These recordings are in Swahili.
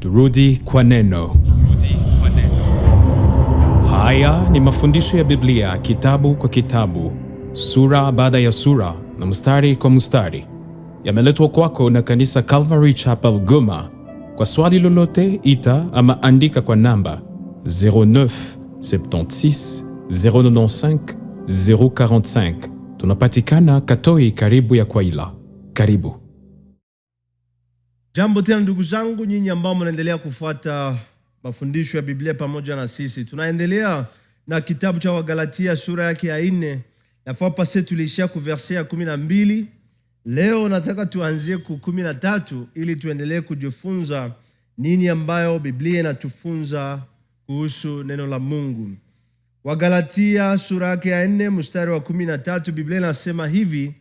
Turudi kwa neno. Haya ni mafundisho ya Biblia kitabu kwa kitabu, sura baada ya sura na mstari kwa mstari. Yameletwa kwako na kanisa Calvary Chapel Goma. Kwa swali lolote ita ama andika kwa namba 09 76 095 045. Tunapatikana Katoi karibu ya Kwaila. Karibu. Jambo tena ndugu zangu, nyinyi ambao mnaendelea kufuata mafundisho ya Biblia pamoja na sisi. Tunaendelea na kitabu cha Wagalatia sura yake ya 4. La fois passée tuliishia ku verset ya 12. Leo nataka tuanzie ku 13 ili tuendelee kujifunza nini ambayo Biblia inatufunza kuhusu neno la Mungu. Wagalatia sura yake ya 4 mstari wa 13, Biblia inasema hivi: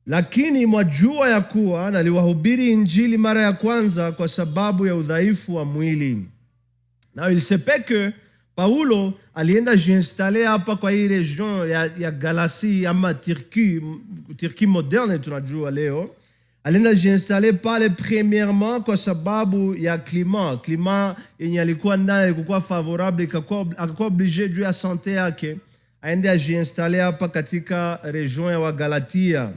lakini mwajua ya kuwa naliwahubiri Injili mara ya kwanza kwa sababu ya udhaifu wa mwili. Na il se peut que Paulo alienda jinstale hapa kwa hii region ya Galatie ama Turki moderne tunajua leo. Alienda jinstale pale premièrement kwa sababu ya climat yenye alikuwa ndani ilikuwa favorable, akakuwa obligé juu ya sante yake aende jinstale hapa katika region ya Wagalatia.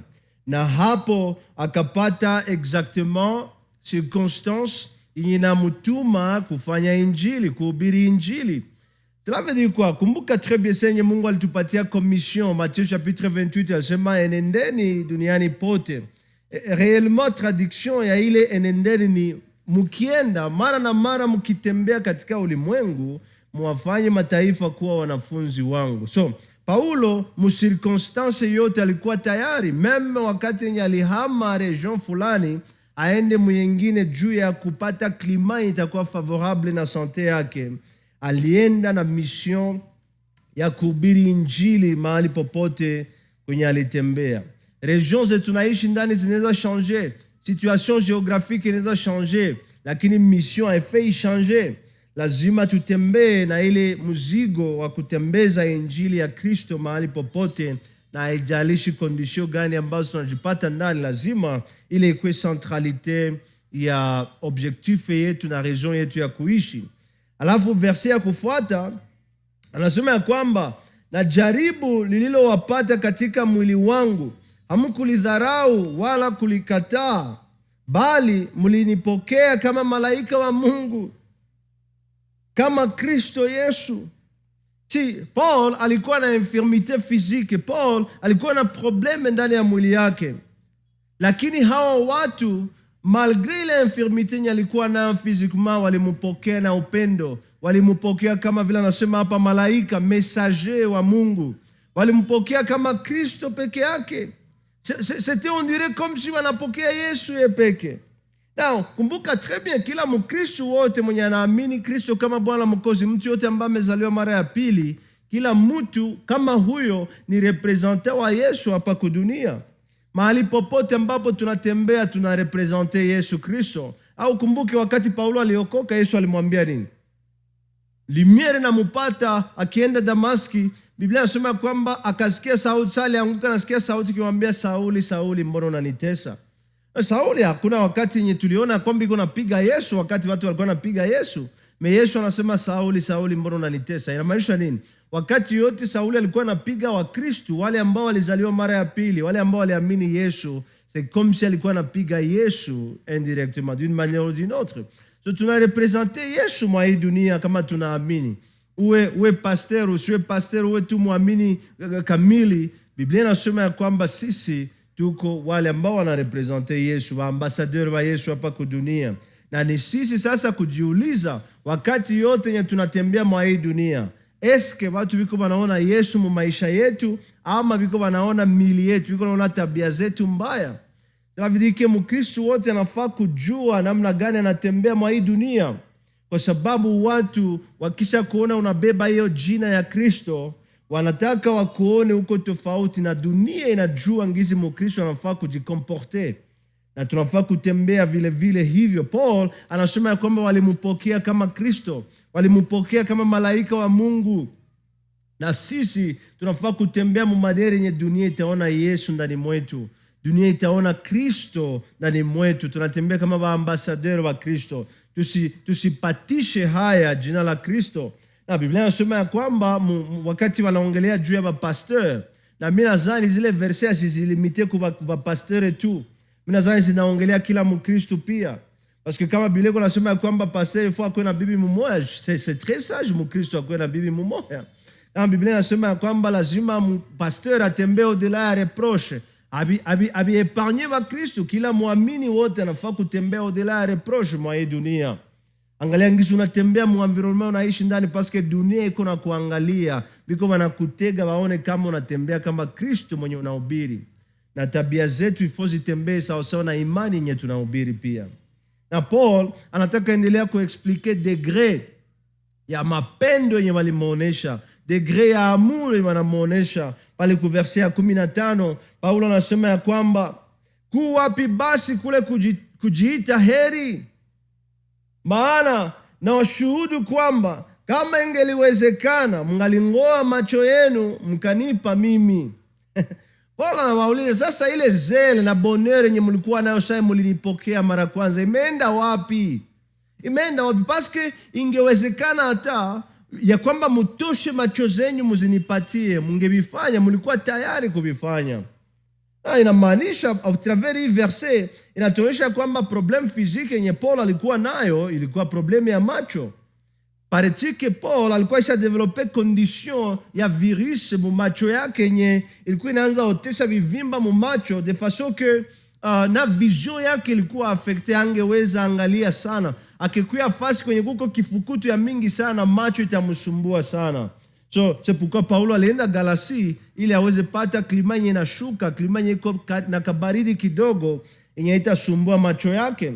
Na hapo akapata exactement circonstance inamutuma kufanya injili, kuhubiri injili. Cela veut dire quoi? Kumbuka très bien senye Mungu alitupatia commission. Matthieu chapitre 28 alisema enendeni duniani pote. Réellement traduction ya ile enendeni ni mukienda mara na mara mukitembea katika ulimwengu muwafanye mataifa kuwa wanafunzi wangu. So Paulo musirkonstanse yote alikuwa tayari, meme wakati yenye alihama region fulani aende mwingine juu ya kupata klima itakuwa favorable na sante yake. Alienda na mission ya kuhubiri injili mahali popote kwenye alitembea. Region zetu tunaishi ndani zinaweza changer, situation géographique inaweza changer, lakini mission haifai changer. Lazima tutembee na ile mzigo wa kutembeza injili ya Kristo mahali popote, na haijalishi kondisio gani ambazo tunajipata ndani, lazima ile ikuwe centralite ya objectif yetu na raison yetu ya kuishi. Alafu verse ya kufuata anasema ya kwamba na jaribu lililowapata katika mwili wangu hamkulidharau wala kulikataa, bali mlinipokea kama malaika wa Mungu, kama Kristo Yesu. Paul alikuwa na infirmite physique, Paul alikuwa na probleme ndani ya mwili yake, lakini hawa watu malgré ile infirmite nye alikuwa nayo physiquement walimupokea na upendo, walimupokea kama vile anasema hapa malaika, messager wa Mungu, walimupokea kama Kristo peke yake. C'était on dirait comme si wanapokea Yesu yeye peke. Now, kumbuka très bien kila Mkristo wote mwenye anaamini Kristo kama Bwana Mwokozi, mtu yote ambaye amezaliwa mara ya pili, kila mtu kama huyo ni represente wa Yesu hapa kwa dunia. Mahali popote ambapo tunatembea tunarepresente Yesu Kristo. Au kumbuke wakati Paulo aliokoka, Yesu alimwambia nini? Lumiere na mupata akienda Damaski, Biblia inasema kwamba akasikia sauti, alianguka nasikia sauti kimwambia, Sauli, Sauli, mbona unanitesa? Sauli hakuna wakati yenye tuliona kwamba iko napiga Yesu, wakati watu walikuwa napiga Yesu. Me Yesu anasema Sauli, Sauli, mbona unanitesa? Inamaanisha nini? Wakati yote Sauli alikuwa anapiga Wakristo, wale ambao walizaliwa mara ya pili, wale ambao waliamini Yesu. C'est comme si alikuwa anapiga Yesu indirectement, d'une manière ou d'une autre. So tunarepresente Yesu mwa hii dunia kama tunaamini. Uwe pasteur, usiwe pasteur, uwe tu muamini kamili. Biblia inasema ya kwamba sisi tuko wale ambao wanarepresente Yesu, wa ambassadeur wa Yesu hapa kwa dunia. Na ni sisi sasa kujiuliza wakati yote yenye tunatembea mwa hii dunia, eske watu viko wanaona Yesu mu maisha yetu ama viko wanaona mili yetu, viko wanaona tabia zetu mbaya? Tunavidike Mkristo wote anafaa kujua namna gani anatembea mwa hii dunia, kwa sababu watu wakisha kuona unabeba hiyo jina ya Kristo wanataka wakuone uko tofauti, na dunia inajua ngizi Mkristo anafaa kujikomporte na tunafaa kutembea vile vile hivyo. Paul anasema ya kwamba walimupokea kama Kristo, walimupokea kama malaika wa Mungu, na sisi tunafaa kutembea mumadere yenye dunia itaona Yesu ndani mwetu, dunia itaona Kristo ndani mwetu. Tunatembea kama waambasaderi wa Kristo, tusipatishe haya jina la Kristo. Na Biblia inasema ya kwamba wakati wanaongelea juu ya bapasteur, na mimi nadhani zile verse asizilimite kwa bapasteur tu, mimi nadhani zinaongelea kila Mkristo pia. Parce que kama Biblia inasema ya kwamba pasteur il faut akuwe na bibi mmoja, c'est très sage Mkristo akuwe na bibi mmoja. Na Biblia inasema ya kwamba lazima pasteur atembee au-delà ya reproche, abi epargne wa Kristo. Kila muamini wote anafaa kutembea au-delà ya reproche mwa hii dunia. Angalia ngisi unatembea mu environment unaishi ndani, parce que dunia iko na kuangalia, biko wanakutega waone kama unatembea kama Kristo mwenye unahubiri. Na tabia zetu ifo zitembee sawa sawa na imani yenye tunahubiri pia. Na Paul anataka endelea kuexplique degré ya mapendo yenye walimuonesha, degré ya amour yenye wanamuonesha. Pale ku verse ya 15 Paulo anasema ya kwamba kuwapi basi kule kujiita heri? Maana na washuhudu kwamba kama ingeliwezekana mngalingoa macho yenu mkanipa mimi. Paulo anawauliza sasa, ile zele na bonheur yenye mlikuwa nayo sasa mlinipokea mara kwanza imeenda wapi? Imeenda wapi? Paske ingewezekana hata ya kwamba mutoshe macho zenyu muzinipatie, mungevifanya, mlikuwa tayari kuvifanya. Inamaanisha au travers hii verse inatuonyesha kwamba problem physique yenye Paul alikuwa nayo ilikuwa problem ya macho. Paraît-il Paul alikuwa isha develope condition ya virus mu macho yake yenye ilikuwa inaanza otesha vivimba mu macho de façon que na vision yake ilikuwa affecte, angeweza angalia sana. Akikuya fasi kwenye kuko kifukutu ya mingi sana, macho itamsumbua sana. So c'est pourquoi Paulo alienda Galatia ili aweze pata klima yenye inashuka, klima yenye iko na kabaridi kidogo yenye itasumbua macho yake.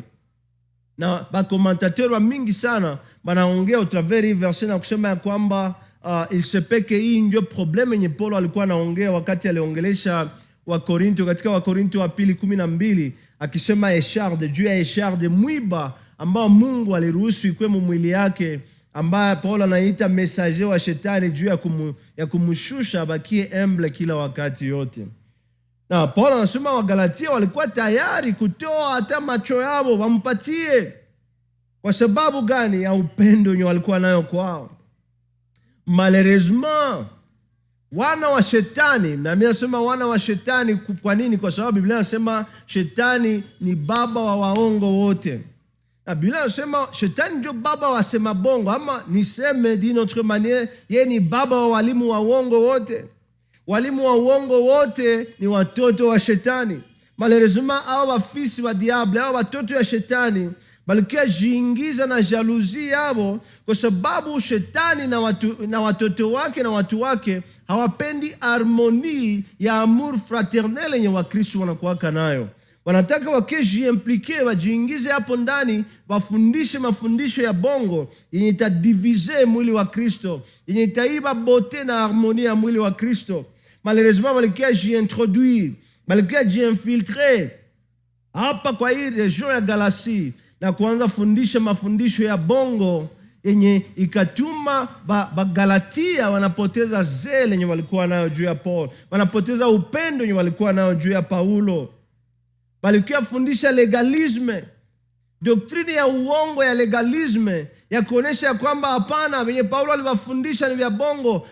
Na bakomentateur wa mingi sana banaongea au travers hii verse na kusema ya kwamba il se peut que hii ndio problème yenye Paulo alikuwa anaongea wakati aliongelesha Wakorinto, katika Wakorinto wa pili 12, akisema echarde, juu ya echarde, mwiba ambao Mungu aliruhusu ikwe mwili yake, ambaye Paulo anaita messager wa shetani juu ya kumshusha abakie humble kila wakati yote. Na Paulo anasema Wagalatia walikuwa tayari kutoa hata macho yao wampatie. Kwa sababu gani? Ya upendo wenye walikuwa nayo kwao. Malheureusement wana wa shetani, na mimi nasema wana wa shetani kwa nini? Kwa sababu Biblia inasema shetani ni baba wa waongo wote. Na Biblia inasema shetani ndio baba wa sema bongo, ama niseme d'une autre manière, yeye ni baba wa walimu wa uongo wote. Walimu wa uongo wote ni watoto wa shetani. Malheureusement hao wafisi wa diable, hao watoto ya shetani balikia jiingiza na jalousie yao, kwa sababu shetani na watoto wake na watu wake hawapendi harmonie ya amour fraternel yenye Wakristo wanakuwa nayo. Wanataka wakijiimplike, wajiingize hapo ndani, wafundishe mafundisho ya bongo yenye itadivize mwili wa Kristo, yenye itaiba bote na harmonie ya mwili wa Kristo. Malheureusement walikia jiintroduire, walikia jiinfiltre hapa kwa hii region ya Galatia na kuanza fundisha mafundisho ya bongo yenye ikatuma Galatia wanapoteza zele yenye walikuwa nayo juu ya Paul, wanapoteza upendo yenye walikuwa nayo juu ya Paulo. Walikuwa fundisha legalisme, doktrine ya uongo ya legalisme, ya kuonesha kwamba hapana, venye Paulo aliwafundisha ni vya bongo,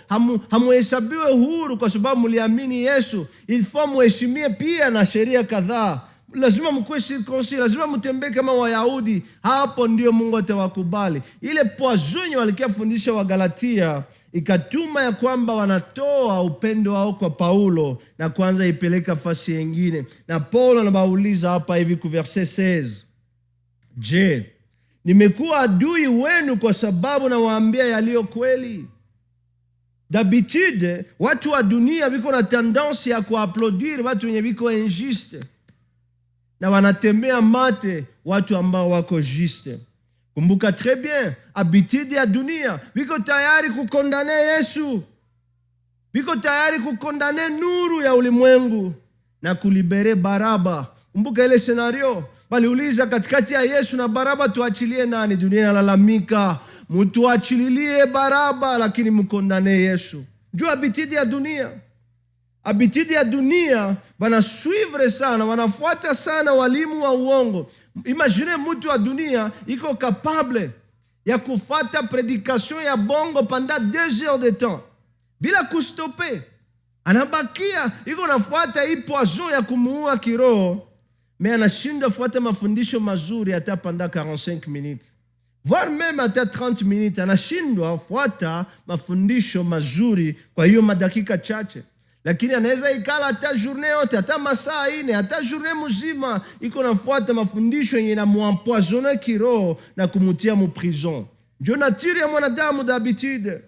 hamuhesabiwe huru kwa sababu mliamini Yesu, ilifaa muheshimie pia na sheria kadhaa. Lazima mkuwe circoncis, lazima mtembee kama Wayahudi, hapo ndio Mungu atawakubali. Ile poison walikuwa fundisha wa Galatia ikatuma ya kwamba wanatoa upendo wao kwa Paulo na kuanza ipeleka fasi nyingine. Na Paulo anabauliza hapa hivi ku verset 16, je, nimekuwa adui wenu kwa sababu nawaambia yaliyo kweli? D'habitude watu wa dunia wiko na tendansi ya kuapplaudir watu wenye wiko injuste, na wanatembea mate watu ambao wako juste. Kumbuka très bien, habitude ya dunia wiko tayari kukondane Yesu, wiko tayari kukondane nuru ya ulimwengu na kulibere Baraba. Kumbuka ile scenario, waliuliza katikati ya Yesu na Baraba tuachilie nani? Dunia inalalamika, mtu achililie Baraba lakini mkondane Yesu. Juu habitude ya dunia. Habitude ya dunia wanasuivre sana, wanafuata sana walimu wa uongo. Imagine mtu wa dunia iko capable ya kufata prédication ya bongo pendant 2 heures de temps bila kustope. Anabakia iko nafuata hii poison ya kumuua kiroho, mais anashindwa fuata mafundisho mazuri hata pendant 45 minutes, voire même hata 30 minutes. Anashindwa fuata mafundisho mazuri kwa hiyo madakika chache, lakini anaweza ikala hata journée yote, hata masaa 4, hata journée mzima iko nafuata mafundisho yenye na muempoisonner kiroho na kumutia mu prison. Ndio nature ya mwanadamu d'habitude.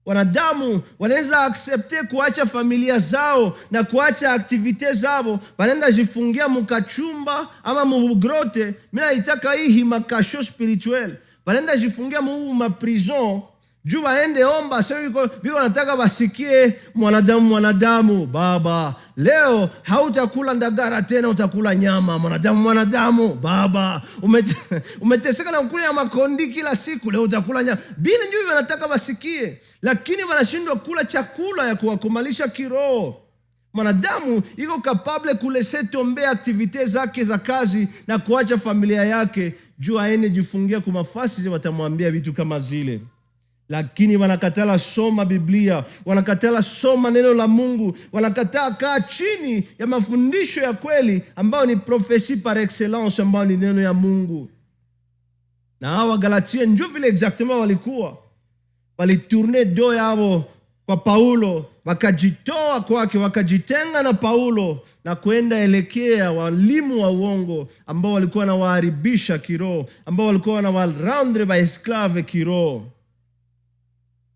Wanadamu wanaweza accepte kuacha familia zao na kuacha aktivite zao, wanaenda jifungia mukachumba ama mugrote. Mimi naitaka hii makasho spirituel. Wanaenda jifungia mu prison juu waende omba. Sasa biko nataka wasikie mwanadamu, baba leo hautakula ndagara tena, utakula nyama. Mwanadamu, baba umeteseka na kukula makondi kila siku, leo utakula nyama. Bila ndio wanataka wasikie, lakini wanashindwa kula chakula ya kuwakumalisha kiroho. Mwanadamu iko capable kulese tombe aktivite zake za kazi na kuacha familia yake juu aende jifungia kwa mafasi, watamwambia vitu kama zile. Lakini wanakatala soma Biblia, wanakatala soma neno la Mungu, wanakataa kaa chini ya mafundisho ya kweli ambao ni prophecy par excellence, ambao ni neno ya Mungu. Na hawa Galatia ndio vile exactement walikuwa walitourne do yao kwa Paulo, wakajitoa kwake, wakajitenga na Paulo na kwenda elekea walimu wa uongo ambao walikuwa na waharibisha kiroho, ambao walikuwa na warendre ba esclave kiroho.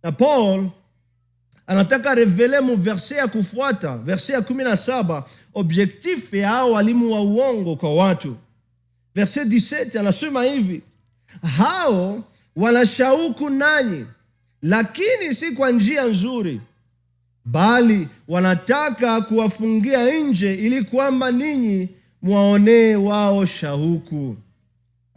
Na Paul anataka revele mu verse ya kufuata, verse ya 17, objectif ya hao walimu wa uongo kwa watu. Verse 17 anasema hivi: hao wanashauku nanyi, lakini si kwa njia nzuri, bali wanataka kuwafungia nje ili kwamba ninyi muwaonee wao shauku.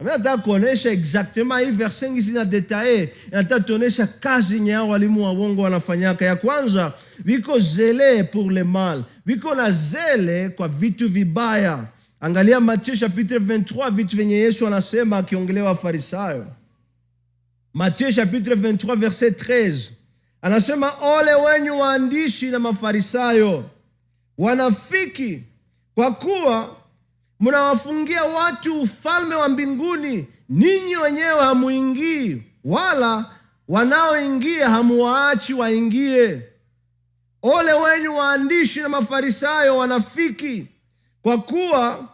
Nataka kuonesha exactement hii verse hizi na detail, nataka tuonesha kazi nyao walimu wa uongo wanafanyaka. Ya kwanza, viko zele pour le mal, viko na zele kwa vitu vibaya. Angalia Matthieu chapitre 23, vitu venye Yesu anasema akiongelea Wafarisayo. Matthieu chapitre 23 verset 13 anasema, ole wenyu waandishi na Mafarisayo wanafiki, kwa kuwa mnawafungia watu ufalme wa mbinguni, ninyi wenyewe hamuingii, wala wanaoingia hamuwaachi waingie. Ole wenyu waandishi na Mafarisayo wanafiki, kwa kuwa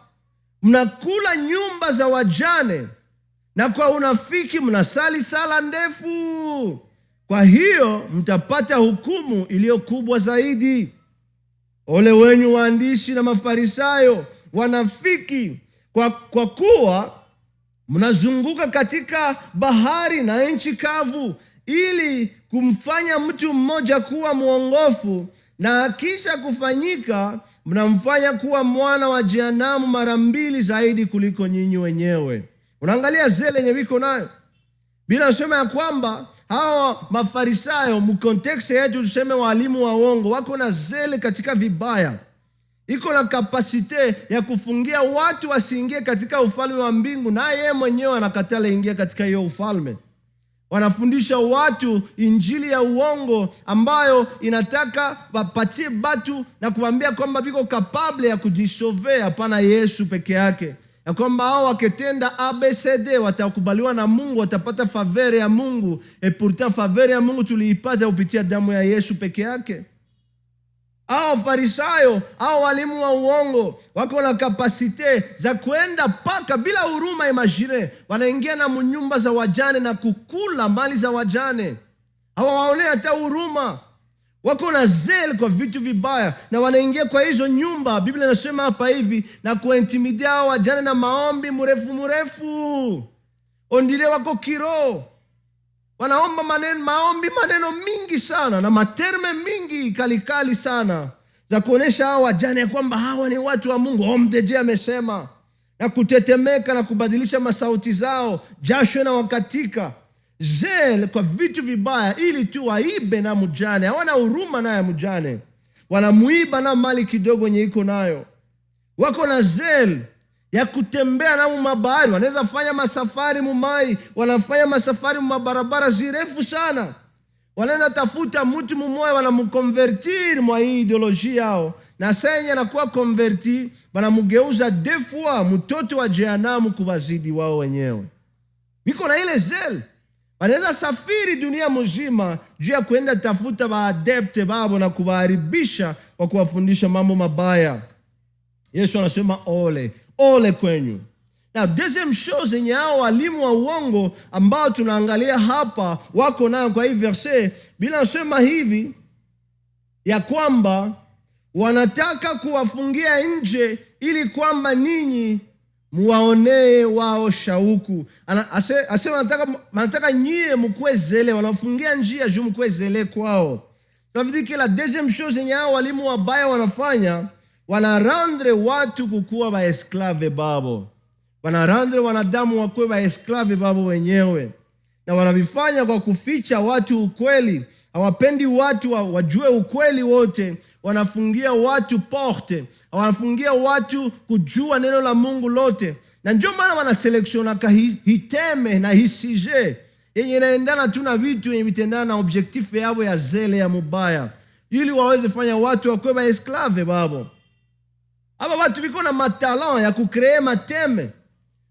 mnakula nyumba za wajane, na kwa unafiki mnasali sala ndefu. Kwa hiyo mtapata hukumu iliyo kubwa zaidi. Ole wenyu waandishi na Mafarisayo wanafiki, kwa kuwa mnazunguka katika bahari na nchi kavu, ili kumfanya mtu mmoja kuwa mwongofu, na akisha kufanyika mnamfanya kuwa mwana wa jehanamu mara 2 zaidi kuliko nyinyi wenyewe. Unaangalia zele yenye wiko nayo. Bila sema ya kwamba hao Mafarisayo mkontekste yetu tuseme walimu wa uongo wako na zele katika vibaya. Iko na kapasite ya kufungia watu wasiingie katika ufalme wa mbingu, na yeye mwenyewe anakatala ingia katika hiyo ufalme. Wanafundisha watu injili ya uongo ambayo inataka wapatie batu na kuambia kwamba biko capable ya kujisove, hapana Yesu peke yake. Ya kwamba hao wakitenda ABCD watakubaliwa na Mungu, watapata favere ya Mungu. Et pourtant favere ya Mungu tuliipata kupitia damu ya Yesu peke yake. Hao Farisayo, hao walimu wa uongo wako na kapasite za kwenda paka bila huruma. Imagine wanaingia na mnyumba za wajane na kukula mali za wajane, hawawaone hata huruma. Wako na zele kwa vitu vibaya na wanaingia kwa hizo nyumba. Biblia inasema hapa hivi, na kuintimidia hao wajane na maombi mrefu. Ondile wako kiroho, wanaomba maombi maneno mingi sana na materme mingi kalikali sana za kuonesha hao wajane kwamba hawa ni watu wa Mungu. Omdeje amesema, na kutetemeka na kubadilisha masauti zao, jasho na wakatika. Zel kwa vitu vibaya ili tu waibe na mjane. Hawana huruma naye mjane, wanamuiba na mali kidogo yenye iko nayo. Wako na zel ya kutembea na mumabahari. Wanaweza fanya masafari mumai, wanafanya masafari mumabarabara zirefu sana. Wanaweza tafuta mtu mmoja, wanamukonvertir mwa hii ideolojia yao, na sasa anakuwa konverti, wanamugeuza defua mtoto wa jehanamu kuwazidi wao wenyewe. Biko na ile zel. Wanaweza safiri dunia mzima juu ya kwenda tafuta waadepte babo na kuwaharibisha kwa kuwafundisha mambo mabaya. Yesu anasema ole kwenyu. Na deuxième chose yenye hao walimu wa uongo ambao tunaangalia hapa wako nayo kwa hii verse, bila sema hivi ya kwamba wanataka kuwafungia nje ili kwamba ninyi muwaonee wao shauku. Wanataka nyie mkuwe zele, wanafungia njia juu mkuwe zele kwao. Ça veut dire que la deuxième chose yenye hao walimu wabaya wanafanya, wanarendre watu kukuwa ba esclave babo. Wanarendre wanadamu wakuwe ba esclave babo wenyewe. Na wanavifanya kwa kuficha watu ukweli. Hawapendi watu wajue ukweli wote. Wanafungia watu porte. Wanafungia watu kujua neno la Mungu lote. Na ndio maana wanaselekshonaka hiteme na hisije yenye inaendana tu na vitu yenye vitendana na objectif yao ya zele ya mubaya, ili waweze fanya watu wakuwe ba esclave babo. Aba watu viko na matalan ya kukree mateme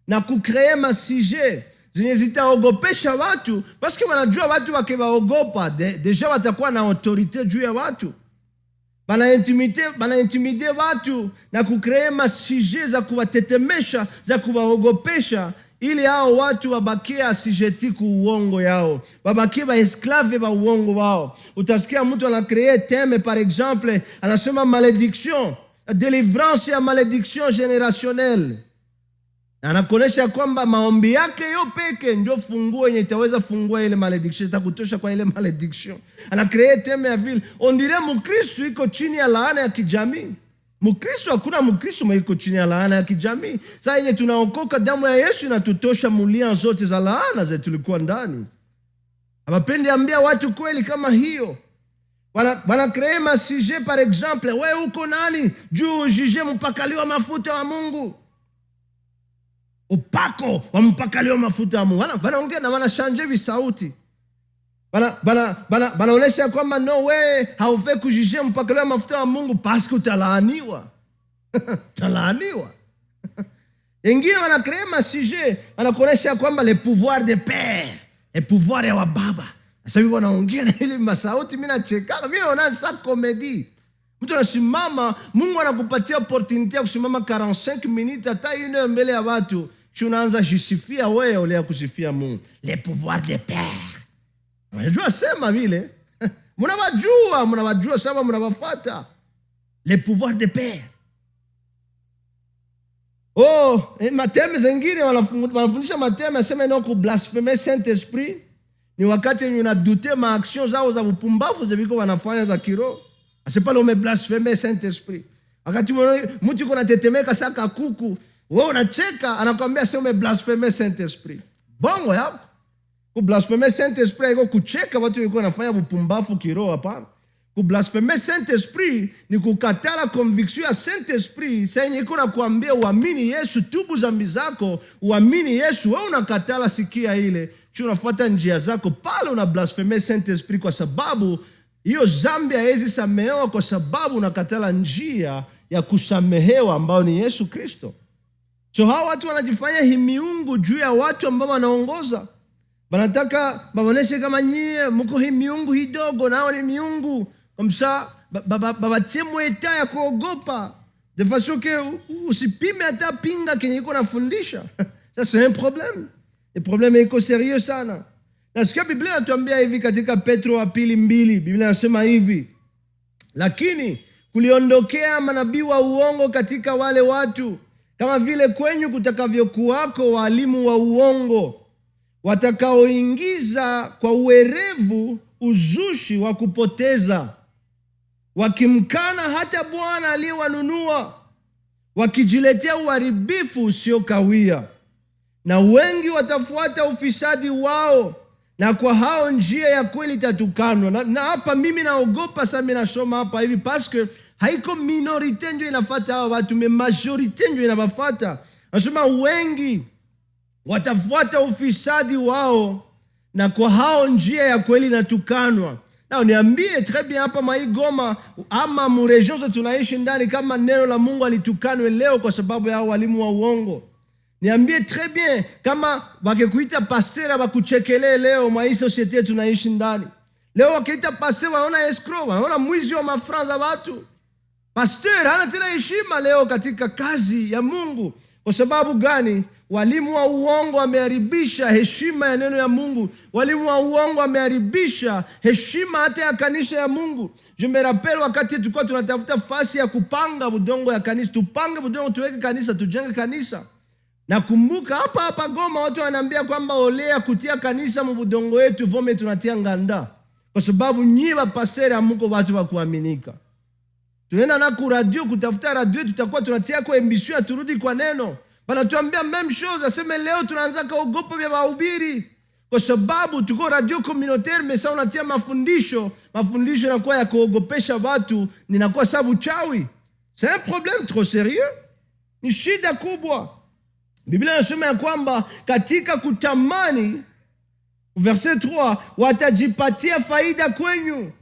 na kukree masije zenye zitaogopesha watu, paske wanajua watu wakiwaogopa deja watakuwa na autorite juu ya watu. Banaintimide watu na kukree masije za kuwatetemesha, za kuwaogopesha, ili hao watu wabakie asijeti ku uongo yao, wabakie ba esclave ba uongo wao. Utasikia mtu anakree teme, par exemple anasema malédiction, délivrance ya malédiction générationnelle. Na anakonesha kwamba maombi yake yo peke ndio funguo yenye itaweza fungua ile malédiction, itakutosha kwa ile malédiction. Anakree teme ya vile on dirait Mkristo iko chini ya laana ya kijamii. Mkristo, hakuna Mkristo mwiko chini ya laana ya kijamii. Sasa yenye tunaokoka, damu ya Yesu inatutosha mulia zote za laana zetu tulikuwa ndani. Hawapendi ambia watu kweli kama hiyo. Wana kree masije, par exemple, we uko nani juu juje mpakaliwa mafuta wa Mungu. Upako wa mpakaliwa mafuta wa Mungu. Wanaongea na wanashanje visauti. Banaonesha kwamba no way haufe kujije mpakaliwa mafuta wa Mungu paske utalaaniwa. Talaaniwa. Wengine wanakree masije, wanakonesha kwamba le pouvoir de père, le pouvoir ya wababa. Sasa hivi wanaongea na ile masauti, mimi nacheka. Mimi naona sa komedi. Mtu anasimama, Mungu anakupatia opportunity ya kusimama 45 minutes hata une mbele ya watu, unaanza jisifia wewe ule ya kusifia Mungu. Le pouvoir de père. Unajua sema vile? Mnawajua sababu mnawafuata. Le pouvoir de père. Mateme zingine wanafundisha mateme asema ino ku blaspheme Saint-Esprit. Ni wakati unadute ma action zao za upumbavu ziviko wanafanya za kiroho. Asipale umeblaspheme Saint-Esprit. Wakati mtu yuko anatetemeka saka kuku, wewe unacheka, anakuambia sema umeblaspheme Saint-Esprit. Bongo hapo. Ku blaspheme Saint-Esprit iko kucheka watu yuko wanafanya upumbavu kiroho hapana. Ku blaspheme Saint-Esprit ni kukatala conviction ya Saint-Esprit. Sasa iko na kuambia uamini Yesu, tubu dhambi zako, uamini Yesu, wewe unakatala sikia ile. Unafuata njia zako, pale una blaspheme Saint-Esprit, kwa sababu hiyo dhambi haiwezi samehewa kwa sababu unakatala njia ya kusamehewa ambao ni Yesu Kristo. So hao watu wanajifanya miungu juu ya watu ambao wanaongoza. Wanataka baoneshe kama nyie mko miungu hidogo, nao ni miungu. Kamsa babatie mweta ya kuogopa. De façon que usipime hata pinga kenye iko nafundisha. Ça c'est un problème. Le problème iko sérieux sana. Na sikia Biblia inatuambia hivi katika Petro wa 2:2. Biblia inasema hivi: lakini kuliondokea manabii wa uongo katika wale watu, kama vile kwenyu kutakavyokuwako walimu wa uongo, watakaoingiza kwa uerevu uzushi wa kupoteza, wakimkana hata Bwana aliyewanunua, wakijiletea uharibifu usiokawia. Na wengi watafuata ufisadi wao, na kwa hao njia ya kweli itatukanwa. Na hapa mimi naogopa sana, mimi nasoma hapa hivi parce que haiko minorite ndio inafuata hawa watu, mais majorite ndio inawafuata. Anasema wengi watafuata ufisadi wao, na kwa hao njia ya kweli inatukanwa. Na niambie très bien hapa Maigoma ama murejozo tunaishi ndani, kama neno la Mungu alitukanwe leo kwa sababu ya walimu wa uongo. Niambie très bien kama wakikuita pasteur wakuchekelee leo mwa hii society tunaishi ndani. Leo wakiita pasteur wanaona escrow, wanaona mwizi wa mafranza watu. Pasteur hana tena heshima leo katika kazi ya Mungu. Kwa sababu gani? Walimu wa uongo wameharibisha heshima ya neno ya Mungu. Walimu wa uongo wameharibisha heshima hata ya kanisa ya Mungu. Je me rappelle wakati tulikuwa tunatafuta fasi ya kupanga budongo ya kanisa, tupange budongo tuweke kanisa, tujenge kanisa. Nakumbuka hapa Goma watu wananiambia kwamba olea kutia kanisa mbudongo wetu vome tunatia nganda. Kwa sababu nyiwa pastori amuko watu wa kuaminika. Tunaenda na ku radio kutafuta radio, tutakuwa tunatia kwa emission turudi kwa neno. Wanatuambia même chose, aseme leo tunaanza kuogopa vya mahubiri. Kwa sababu tuko radio communautaire mesa unatia mafundisho yanakuwa ya kuogopesha watu, ninakuwa sababu chawi. C'est un problème trop sérieux. Ni shida kubwa. Biblia inasema ya kwamba katika kutamani, verset 3, watajipatia faida kwenyu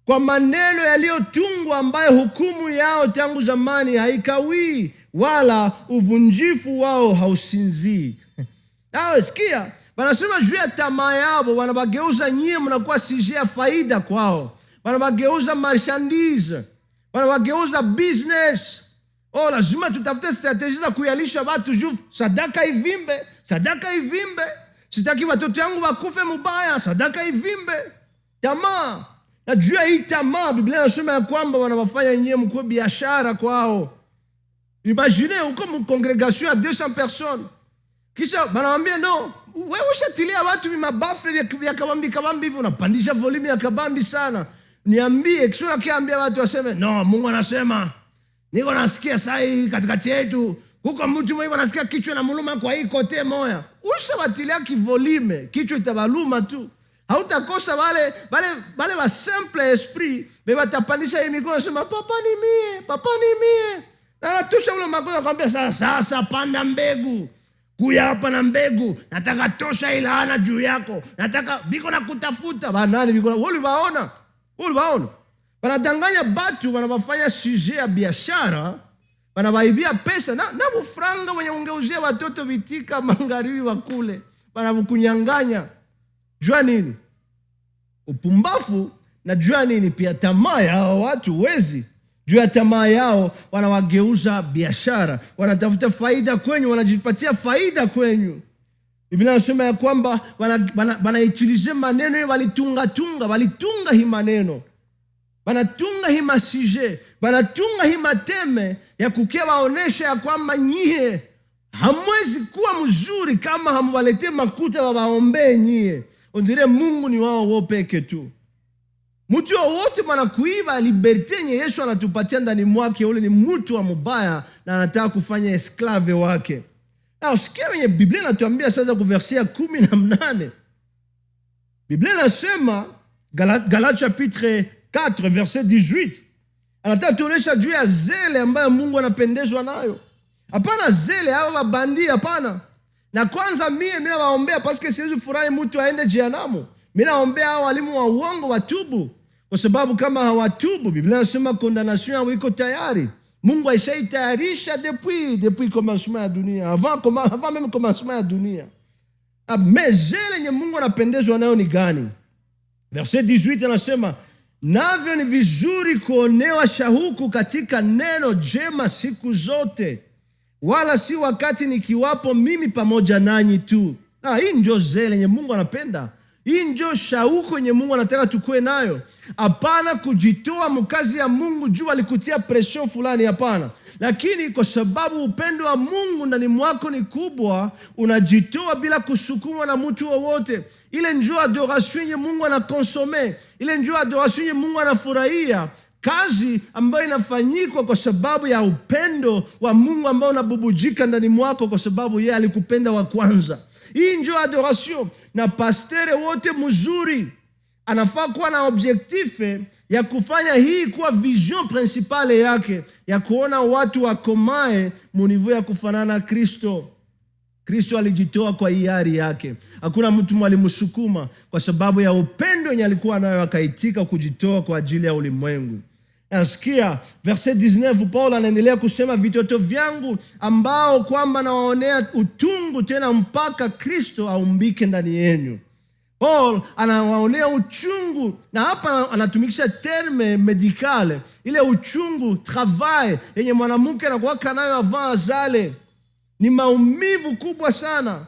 kwa maneno yaliyotungwa, ambayo hukumu yao tangu zamani haikawii, wala uvunjifu wao hausinzii. Sikia, wanasema juu ya tamaa yao, wanabageuza nyie mnakuwa sije ya faida kwao. Wanabageuza marchandise, wanabageuza business. Lazima tutafute strategy za kuyalisha watu juu sadaka ivimbe. Sitaki watoto yangu wakufe mubaya, sadaka ivimbe. Tamaa. Na juu ya hii tamaa, Biblia inasema ya kwamba wanawafanya nyie mkue biashara kwao. Imagine uko mcongregation ya 200 personnes. Kisha wanawambia no, wewe ushatilia watu vimabafu vya kabambi hivi, unapandisha volume ya kabambi sana. Niambie, kisha kiambia watu waseme, no, Mungu anasema, niko nasikia sai katikati yetu, huko mtu mwenye anasikia kichwa na muluma kwa hii kote moya. Ushawatilia kivolume, kichwa itabaluma tu. Hautakosa wale wa simple esprit, beba tapandisha hii mikono sema papa ni mie. Na natusha ule makosa kwambia sasa panda mbegu. Kuya hapa na mbegu. Nataka tosha ilaana juu yako. Nataka biko na kutafuta. Banani biko na wali waona. Wanadanganya batu, wanawafanya sije ya biashara, wanawaibia pesa na ufranga wenye ungeuzia watoto vitika magharibi wakule. Wanakunyanganya. Jua nini? Upumbafu. Na jua nini? Pia tamaa yao watu wezi. Juu ya tamaa yao wanawageuza biashara, wanatafuta faida kwenyu, wanajipatia faida kwenyu. Biblia inasema ya kwamba wanaitilize maneno, walitunga hii maneno, wanatunga hii masije, wanatunga hii mateme ya kukia waonesha ya kwamba nyie hamwezi kuwa mzuri kama hamwalete makuta wawaombee nyie. Ondire Mungu ni wao peke tu. Mtu wote manakuiba liberté yenye Yesu anatupatia ndani mwake, ule ni mtu wa mubaya na anataka kufanya esklave wake. Na usikia wenye Biblia inatuambia sasa kwa verset ya 18. Biblia inasema Galates chapitre 4 verset 18. Anataka tuonesha juu ya zele ambayo Mungu anapendezwa nayo. Hapana zele hawa bandi, hapana. Na kwanza mimi nawaombea paske siwezi furahi mtu aende jehanamu. Mimi naombea hao walimu wa uongo watubu. Kwa sababu kama hawatubu, Biblia inasema condamnation yao iko tayari. Mungu aishaitayarisha depuis commencement ya dunia, avant même commencement ya dunia. Mezele nye Mungu anapendezwa nayo ni gani? Verset 18 anasema, navyo ni vizuri kuonewa shauku katika neno jema siku zote, wala si wakati nikiwapo mimi pamoja nanyi tu. Hii ndio zele nye Mungu anapenda. Hii ndio shauku yenye Mungu anataka tukue nayo. Hapana kujitoa mkazi ya Mungu juu alikutia pression fulani, hapana. Lakini kwa sababu upendo wa Mungu ndani mwako ni kubwa, unajitoa bila kusukumwa na mtu wowote. Ile ndio adoration yenye Mungu anakonsome. Ile ndio adoration yenye Mungu anafurahia. Kazi ambayo inafanyikwa kwa sababu ya upendo wa Mungu ambao unabubujika ndani mwako kwa sababu yeye alikupenda wa kwanza. Hii ndio adoration. Na pastere wote mzuri anafaa kuwa na objectif ya kufanya hii kuwa vision principale yake, ya kuona watu wakomae munivu ya kufanana Kristo. Kristo alijitoa kwa hiari yake. Hakuna mtu mwalimsukuma, kwa sababu ya upendo yenye alikuwa nayo akaitika kujitoa kwa ajili ya ulimwengu. Nasikia verset 19 Paulo anaendelea kusema, vitoto vyangu ambao kwamba nawaonea utungu tena mpaka Kristo aumbike ndani yenu. Paul anawaonea uchungu, na hapa anatumikisha terme medicale, ile uchungu travail yenye mwanamke anakuwa nayo avant azale. Ni maumivu kubwa sana.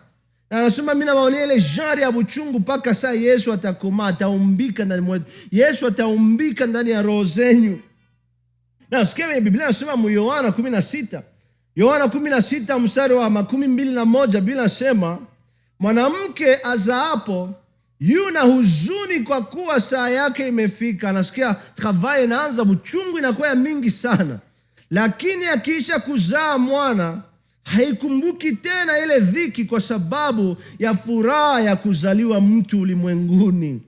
Na anasema mimi nawaonea ile genre ya uchungu mpaka saa Yesu atakoma, ataumbika ndani mwetu. Yesu ataumbika ndani ya roho zenyu. Na sikia Biblia inasema mu Yohana 16. Yohana 16 mstari wa 21 Biblia inasema, mwanamke azaapo yuna huzuni kwa kuwa saa yake imefika. Nasikia travail inaanza, uchungu inakuwa mingi sana. Lakini akiisha kuzaa mwana, haikumbuki tena ile dhiki, kwa sababu ya furaha ya kuzaliwa mtu ulimwenguni.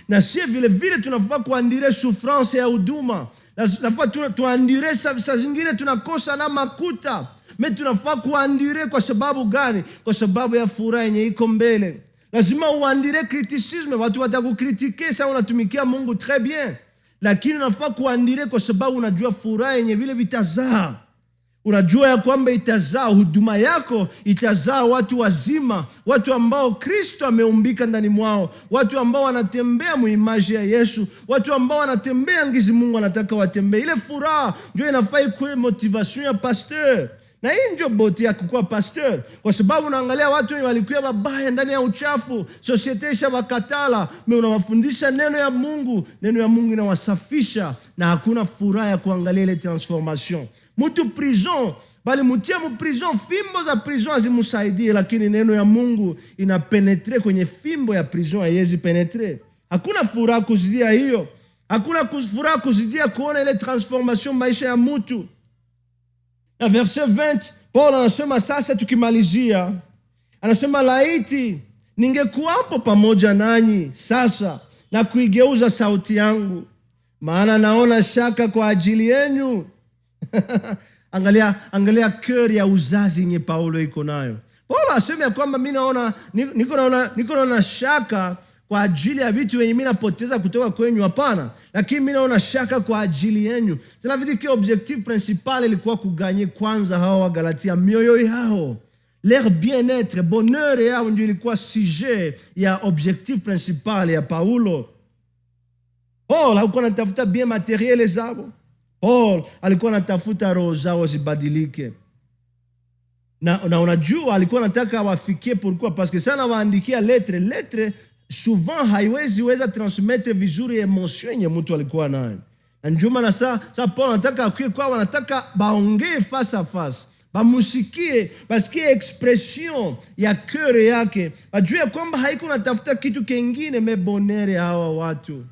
Na si vile vile tunafaa kuandire souffrance ya huduma. Tunafaa tuandire saa zingine tunakosa na makuta. Me tunafaa kuandire kwa sababu gani? Kwa sababu ya furaha yenye iko mbele. Lazima uandire criticisme, watu watakukritike sa unatumikia Mungu très bien. Lakini unafaa kuandire kwa sababu unajua furaha yenye vile vitazaa. Unajua ya kwamba itazaa, huduma yako itazaa watu wazima, watu ambao Kristo ameumbika ndani mwao, watu ambao wanatembea muimaji ya Yesu, watu ambao wanatembea ngizi Mungu anataka watembee. Ile furaha ndio inafaa ikuwe motivation ya pasteur. Na hii ndio boti ya kukuwa pasteur, kwa sababu unaangalia watu walikuwa mabaya ndani ya uchafu, societe isha wakatala, unawafundisha neno ya Mungu, neno ya Mungu inawasafisha, na hakuna furaha ya kuangalia ile transformation. Mtu prison, bali mutia mu prison, fimbo za prison azimusaidie, lakini neno ya Mungu inapenetre kwenye fimbo ya prison, haiwezi penetre. Hakuna furaha kuzidia hiyo. Hakuna furaha kuzidia kuona ile transformation maisha ya mtu. Na verset 20 Paul anasema sasa, tukimalizia, anasema laiti ningekuwapo pamoja nanyi sasa na kuigeuza sauti yangu, maana naona shaka kwa ajili yenu. Angalia keri ya uzazi yenye Paulo iko nayo. Paulo asema ya kwamba mimi niko naona shaka kwa ajili ya vitu wenye mimi napoteza kutoka kwenyu, hapana, lakini mimi naona shaka kwa ajili yenu. Cela veut dire que objectif principal ilikuwa kuganye kwanza hao wa Galatia mioyo yao, leur bien-être, bonheur yao ndio ilikuwa sujet ya objectif principal ya Paulo. Paul alikuwa anatafuta bien materiel zao. Paul alikuwa anatafuta roho zao zibadilike. Na unajua alikuwa anataka wafikie pourquoi? Parce que sana waandikia lettre souvent haiwezi weza transmettre vizuri emotion yenye mtu alikuwa nayo. Na njuma na saa Paul anataka akue kwa wanataka baongee face à face, bamusikie, basikie expression ya cœur yake, bajue kwamba haiko natafuta kitu kingine mebonere hawa watu.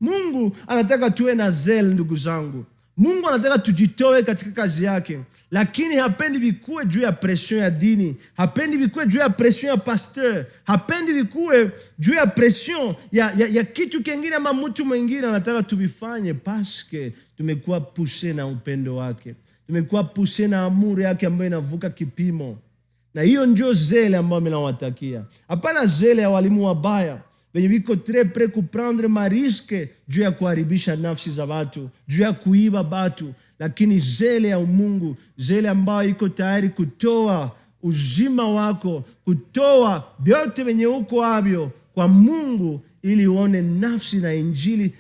Mungu anataka tuwe na zel, ndugu zangu. Mungu anataka tujitoe katika kazi yake, lakini hapendi vikue juu ya pression ya dini, hapendi vikue juu ya pression ya pasteur, hapendi vikue juu ya pression ya kitu kingine ama mtu mwingine. Anataka tuvifanye paske tumekuwa poussé na upendo wake, tumekuwa poussé na amuri yake ambayo inavuka kipimo. Na hiyo ndio zele ambayo mimi nawatakia. Hapana zele ya walimu wabaya wenye viko très près kuprendre mariske juu ya kuharibisha nafsi za watu, juu ya kuiba watu, lakini zele ya Mungu, zele ambayo iko tayari kutoa uzima wako, kutoa vyote venye uko avyo kwa Mungu, ili uone nafsi na injili,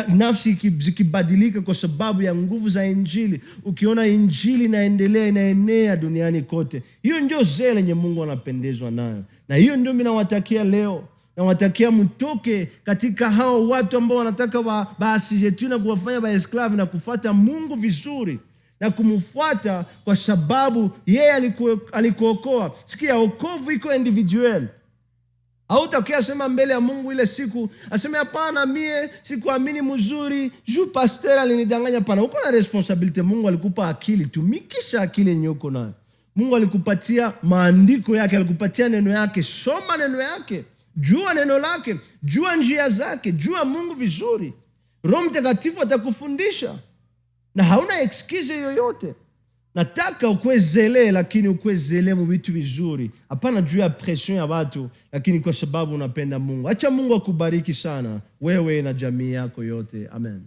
nafsi zikibadilika kwa sababu ya nguvu za injili. Ukiona injili inaenea duniani kote, hiyo ndio zele yenye Mungu anapendezwa nayo. Na hiyo ndio mimi nawatakia leo. Na watakia mtoke katika hao watu ambao wanataka baasijetu na kuwafanya baesklave na kufuata Mungu vizuri na kumfuata kwa sababu yeye alikuokoa. Sikia, wokovu iko individual. Hautakia sema mbele ya Mungu ile siku aseme hapana, mie sikuamini mzuri, juu pasteur alinidanganya. Hapana, uko na responsibility. Mungu alikupa akili, tumikisha akili yenye uko nayo. Mungu alikupatia maandiko yake, alikupatia neno yake, soma neno yake. Jua neno lake, jua njia zake, jua Mungu vizuri. Roho Mtakatifu atakufundisha na hauna excuse yoyote. Nataka ukue zele, lakini ukue zele mu vitu vizuri. Hapana juu ya pression ya watu, lakini kwa sababu unapenda Mungu. Acha Mungu akubariki sana wewe na jamii yako yote. Amen.